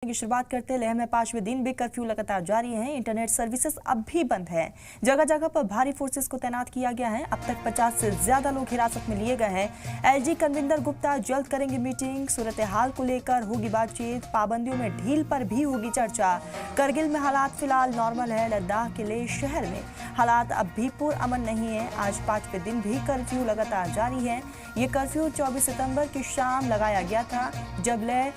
की शुरुआत करते लेह में 5वें दिन भी कर्फ्यू लगातार जारी है। इंटरनेट सर्विसेज अब भी बंद है। जगह जगह पर भारी फोर्सेस को तैनात किया गया है। अब तक 50 से ज्यादा लोग हिरासत में लिए गए हैं। एलजी कनविंदर गुप्ता जल्द करेंगे मीटिंग। सूरत हाल को लेकर होगी बातचीत। पाबंदियों में ढील पर भी होगी चर्चा। करगिल में हालात फिलहाल नॉर्मल है। लद्दाख के लेह शहर में हालात अब भी पुरअमन नहीं है। आज 5वें दिन भी कर्फ्यू लगातार जारी है। ये कर्फ्यू 24 सितंबर की शाम लगाया गया था, जब लेह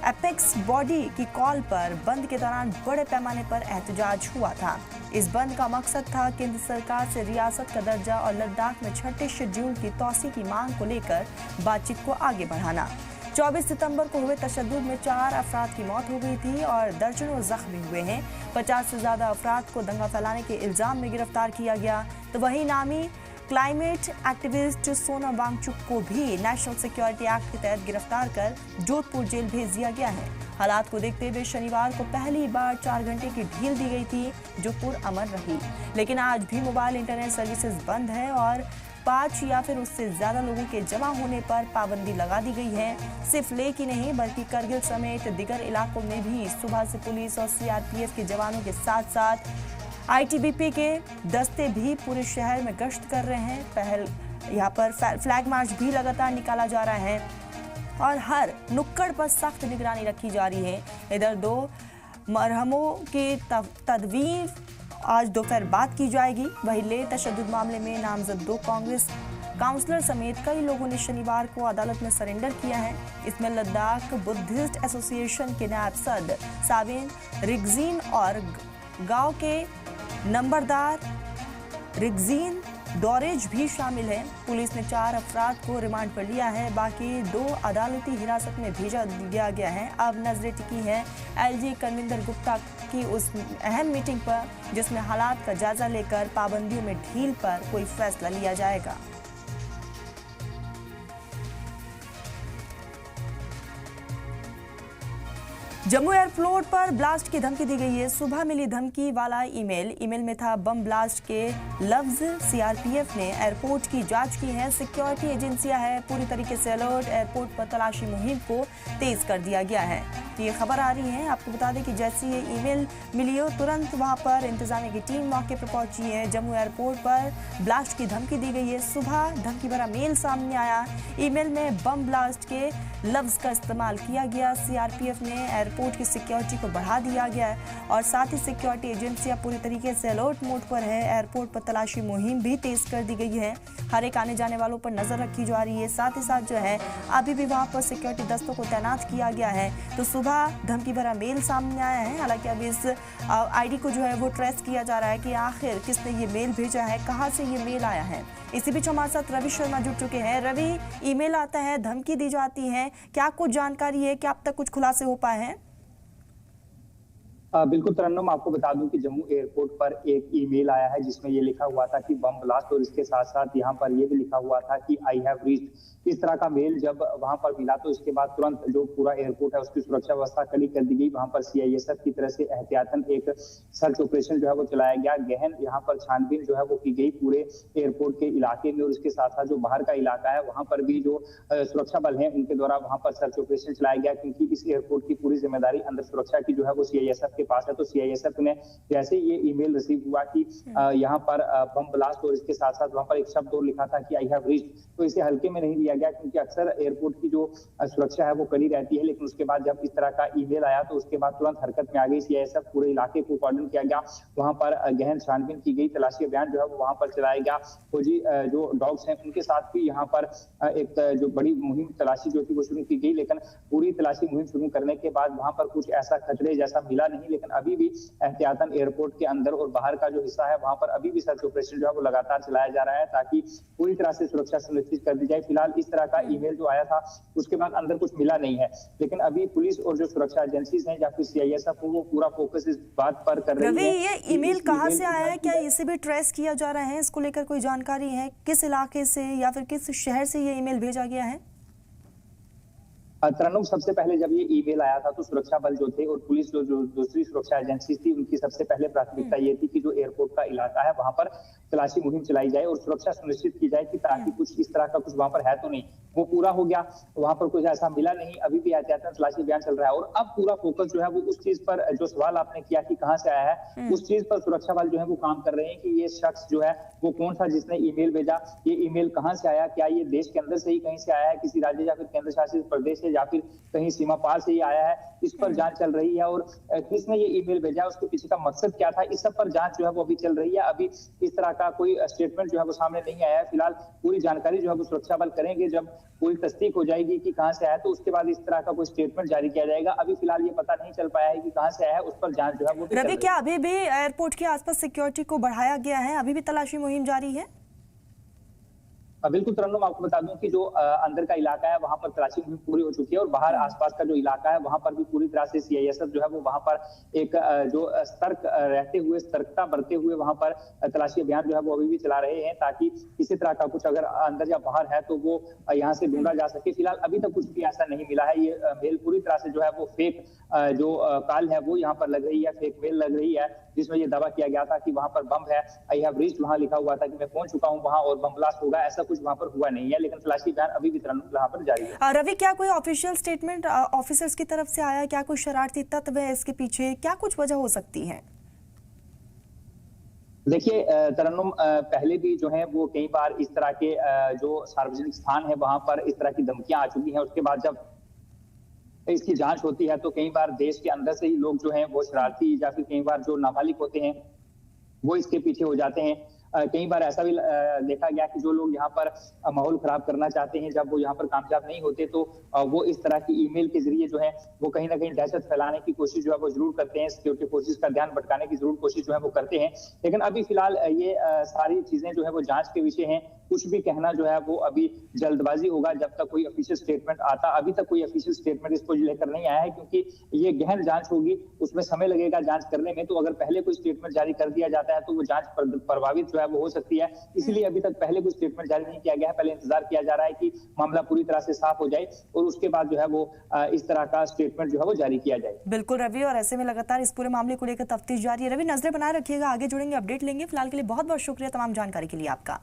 एपेक्स बॉडी की कॉल पर बंद के दौरान बड़े पैमाने पर एहतजाज हुआ था। इस बंद का मकसद था केंद्र सरकार से रियासत का दर्जा और लद्दाख में छठे शेड्यूल की तौसी की मांग को लेकर बातचीत को आगे बढ़ाना। 24 सितंबर को हुए तशद्दुद में 4 अफराद की मौत हो गई थी और दर्जनों जख्मी हुए हैं। 50 से ज्यादा अफराद को दंगा फैलाने के इल्जाम में गिरफ्तार किया गया। तो वहीं नामी क्लाइमेट एक्टिविस्ट सोनम वांगचुक को भी नेशनल सिक्योरिटी एक्ट के तहत गिरफ्तार कर जोधपुर जेल भेज दिया गया है। हालात को देखते हुए शनिवार को पहली बार 4 घंटे की ढील दी गई थी, जो पुरअमन रही। लेकिन आज भी मोबाइल इंटरनेट सर्विसेज बंद है और 5 या फिर उससे ज्यादा लोगों के जमा होने पर पाबंदी लगा दी गई है। सिर्फ लेह की नहीं बल्कि करगिल समेत दीगर इलाकों में भी सुबह से पुलिस और सीआरपीएफ के जवानों के साथ साथ आईटीबीपी के दस्ते भी पूरे शहर में गश्त कर रहे हैं। यहाँ पर फ्लैग मार्च भी लगातार निकाला जा रहा है और हर नुक्कड़ पर सख्त निगरानी रखी जा रही है। इधर 2 मरहमों की तदवीर आज दोपहर बाद की जाएगी। वहीं लेह तशद्दुद मामले में नामजद 2 कांग्रेस काउंसलर समेत कई लोगों ने शनिवार को अदालत में सरेंडर किया है। इसमें लद्दाख बुद्धिस्ट एसोसिएशन के नायब सदर साविन रिगजीन और गांव के नंबरदार रिगजीन डोरेज भी शामिल है। पुलिस ने 4 अफराद को रिमांड पर लिया है। बाकी 2 अदालती हिरासत में भेजा दिया गया है। अब नजरें टिकी है एलजी कनविंदर गुप्ता की उस अहम मीटिंग पर, जिसमें हालात का जायजा लेकर पाबंदियों में ढील पर कोई फैसला लिया जाएगा। जम्मू एयरपोर्ट पर ब्लास्ट की धमकी दी गई है। सुबह मिली धमकी वाला ईमेल में था बम ब्लास्ट के लफ्ज। सीआरपीएफ ने एयरपोर्ट की जांच की है। सिक्योरिटी एजेंसियां है पूरी तरीके से अलर्ट। एयरपोर्ट पर तलाशी मुहिम को तेज कर दिया गया है। ये खबर आ रही है, आपको बता दें कि जैसी ये ईमेल मिली हो तुरंत वहां पर इंतजामिया की टीम मौके पर पहुंची है। जम्मू एयरपोर्ट पर ब्लास्ट की धमकी दी गई है। सुबह धमकी भरा मेल सामने आया। ईमेल में बम ब्लास्ट के लफ्ज का इस्तेमाल किया गया। सीआरपीएफ ने एयरपोर्ट की सिक्योरिटी को बढ़ा दिया गया है और साथ ही सिक्योरिटी एजेंसियां पूरी तरीके से अलर्ट मोड पर है। एयरपोर्ट पर तलाशी मुहिम भी तेज कर दी गई है। हर एक आने जाने वालों पर नजर रखी जा रही है। साथ ही साथ जो है अभी भी वहां पर सिक्योरिटी दस्तों को तैनात किया गया है। तो सुबह धमकी भरा मेल सामने आया है। हालांकि अब इस आईडी को जो है वो ट्रेस किया जा रहा है कि आखिर किसने ये मेल भेजा है, कहां से ये मेल आया है। इसी बीच हमारे साथ रवि शर्मा जुड़ चुके हैं। रवि, ईमेल आता है, धमकी दी जाती है, क्या कुछ जानकारी है, क्या अब तक कुछ खुलासे हो पाए हैं? बिल्कुल तरन्नुम, आपको बता दूं कि जम्मू एयरपोर्ट पर एक ईमेल आया है जिसमें ये लिखा हुआ था कि बम ब्लास्ट, और इसके साथ साथ यहाँ पर ये भी लिखा हुआ था कि आई हैव रीच्ड। इस तरह का मेल जब वहां पर मिला तो इसके बाद तुरंत जो पूरा एयरपोर्ट है उसकी सुरक्षा व्यवस्था कड़ी कर दी गई। वहां पर सीआईएसएफ की तरह से एहतियातन एक सर्च ऑपरेशन जो है वो चलाया गया। गहन यहाँ पर छानबीन जो है वो की गई पूरे एयरपोर्ट के इलाके में, और इसके साथ साथ जो बाहर का इलाका है वहां पर भी जो सुरक्षा बल है उनके द्वारा वहां पर सर्च ऑपरेशन चलाया गया, क्योंकि इस एयरपोर्ट की पूरी जिम्मेदारी अंदर सुरक्षा की जो है वो सीआईएसएफ के पास है। तो सीआईएसएफ ने जैसे ये ईमेल रिसीव हुआ कि यहाँ पर बम ब्लास्ट, और इसके साथ साथ वहां पर एक शब्द और लिखा था कि आई हैव रीच्ड, तो इसे हल्के में नहीं लिया गया, क्योंकि अक्सर एयरपोर्ट की जो सुरक्षा है वो कड़ी रहती है। लेकिन उसके बाद जब इस तरह का ईमेल आया तो उसके बाद तुरंत हरकत में आ गई सीआईएसएफ। पूरे इलाके को कॉर्डन किया गया, वहां पर गहन छानबीन की गई, तलाशी अभियान जो है वो वहां पर चलाया गया। फौजी जो डॉग्स हैं उनके साथ भी यहाँ पर एक जो बड़ी मुहिम तलाशी जो थी वो शुरू की गई। लेकिन पूरी तलाशी मुहिम शुरू करने के बाद वहां पर कुछ ऐसा खतरे जैसा मिला नहीं। लेकिन अभी भी एहतियातन एयरपोर्ट के अंदर और बाहर का जो हिस्सा है वहां पर अभी भी सर्च ऑपरेशन जो है वो लगातार चलाया जा रहा है, ताकि पूरी तरह से सुरक्षा सुनिश्चित कर दी जाए। फिलहाल इस तरह का ईमेल जो आया था उसके बाद अंदर कुछ मिला नहीं है, लेकिन अभी पुलिस और जो सुरक्षा एजेंसीज हैं या फिर सीआईएसएफ वो पूरा फोकस इस बात पर कर रही है। ये ईमेल कहां से आया है, क्या इसे भी ट्रेस किया जा रहा है? इसको लेकर कोई जानकारी है? किस इलाके से या फिर किस शहर से ये ईमेल भेजा गया है? तरन्नुम, सबसे पहले जब ये ईमेल आया था तो सुरक्षा बल जो थे और पुलिस जो दूसरी सुरक्षा एजेंसी थी उनकी सबसे पहले प्राथमिकता ये थी कि जो एयरपोर्ट का इलाका है वहां पर तलाशी मुहिम चलाई जाए और सुरक्षा सुनिश्चित की जाए कि ताकि कुछ इस तरह का कुछ वहां पर है तो नहीं। वो पूरा हो गया। वहां पर कुछ ऐसा मिला नहीं, अभी भी एहतियातन तलाशी अभियान चल रहा है। और अब पूरा फोकस जो है वो उस चीज पर, जो सवाल आपने किया कि कहां से आया है, उस चीज पर सुरक्षा बल जो है वो काम कर रहे हैं कि ये शख्स जो है वो कौन था जिसने ईमेल भेजा, ये ईमेल कहां से आया, क्या ये देश के अंदर से ही कहीं से आया है, किसी राज्य या फिर केंद्र शासित प्रदेश से, या फिर कहीं सीमा पार से ही आया है, इस पर जांच चल रही है। और किसने ये ईमेल भेजा, उसके पीछे का मकसद क्या था, इस सब पर जांच जो है वो अभी चल रही है। अभी इस तरह का कोई स्टेटमेंट जो है वो सामने नहीं आया है। फिलहाल पूरी जानकारी जो है वो सुरक्षा बल करेंगे, जब पूरी तस्दीक हो जाएगी कि कहां से आया तो उसके बाद इस तरह का कोई स्टेटमेंट जारी किया जाएगा। अभी फिलहाल ये पता नहीं चल पाया है कि कहां से आया है, उस पर जांच जो है वो रवि, क्या अभी भी एयरपोर्ट के आसपास सिक्योरिटी को बढ़ाया गया है, अभी भी तलाशी मुहिम जारी है? बिल्कुल तरन्नुम, आपको बता दूं कि जो अंदर का इलाका है वहां पर तलाशी मुहिम पूरी हो चुकी है, और बाहर आसपास का जो इलाका है वहां पर भी पूरी तरह से सीआईएसएफ जो है वो वहां पर एक जो सतर्क रहते हुए, सतर्कता बरते हुए वहां पर तलाशी अभियान जो है वो अभी भी चला रहे हैं, ताकि किसी तरह का कुछ अगर अंदर या बाहर है तो वो यहाँ से ढूंढा जा सके। फिलहाल अभी तक कुछ भी ऐसा नहीं मिला है। ये मेल पूरी तरह से जो है वो फेक जो कॉल है वो यहाँ पर लग रही है, फेक मेल लग रही है, जिसमें ये दावा किया गया था कि वहां पर बम है, आई हैव रीच्ड, वहां लिखा हुआ था कि मैं पहुंच चुका हूं वहां और बम ब्लास्ट होगा। ऐसा कुछ वहां पर हुआ नहीं है, लेकिन तलाशी अभियान अभी भी वहां पर जारी है। रवि, क्या कोई ऑफिशियल स्टेटमेंट ऑफिसर्स की तरफ से आया, क्या कोई शरारती तत्व है इसके पीछे, क्या कुछ वजह हो सकती है? देखिए तरन्नुम, पहले भी जो है वो कई बार इस तरह के जो सार्वजनिक स्थान है वहां पर इस तरह की धमकियां आ चुकी हैं। उसके बाद जब इसकी जांच होती है तो कई बार देश के अंदर से ही लोग जो हैं वो शरारती, या फिर कई बार जो नाबालिग होते हैं वो इसके पीछे हो जाते हैं। कई बार ऐसा भी देखा गया कि जो लोग यहाँ पर माहौल खराब करना चाहते हैं, जब वो यहाँ पर कामयाब नहीं होते तो वो इस तरह की ईमेल के जरिए जो है वो कहीं ना कहीं दहशत फैलाने की कोशिश जो है वो जरूर करते हैं, सिक्योरिटी फोर्सेस का ध्यान भटकाने की जरूर कोशिश जो है वो करते हैं। लेकिन अभी फिलहाल ये सारी चीजें जो है वो जांच के विषय हैं। कुछ भी कहना जो है वो अभी जल्दबाजी होगा जब तक कोई ऑफिशियल स्टेटमेंट आता। अभी तक कोई ऑफिशियल स्टेटमेंट इसको लेकर नहीं आया है, क्योंकि ये गहन जांच होगी, उसमें समय लगेगा जांच करने में। तो अगर पहले कोई स्टेटमेंट जारी कर दिया जाता है तो वो जांच प्रभावित जो है वो हो सकती है। इसलिए अभी तक पहले कोई स्टेटमेंट जारी नहीं किया गया है। पहले इंतजार किया जा रहा है कि मामला पूरी तरह से साफ हो जाए और उसके बाद जो है वो इस तरह का स्टेटमेंट जो है वो जारी किया जाए। बिल्कुल रवि, और ऐसे में लगातार इस पूरे मामले को लेकर तफ्तीश जारी है। रवि, नजरें बनाए रखिएगा, आगे जुड़ेंगे, अपडेट लेंगे। फिलहाल के लिए बहुत बहुत शुक्रिया तमाम जानकारी के लिए आपका।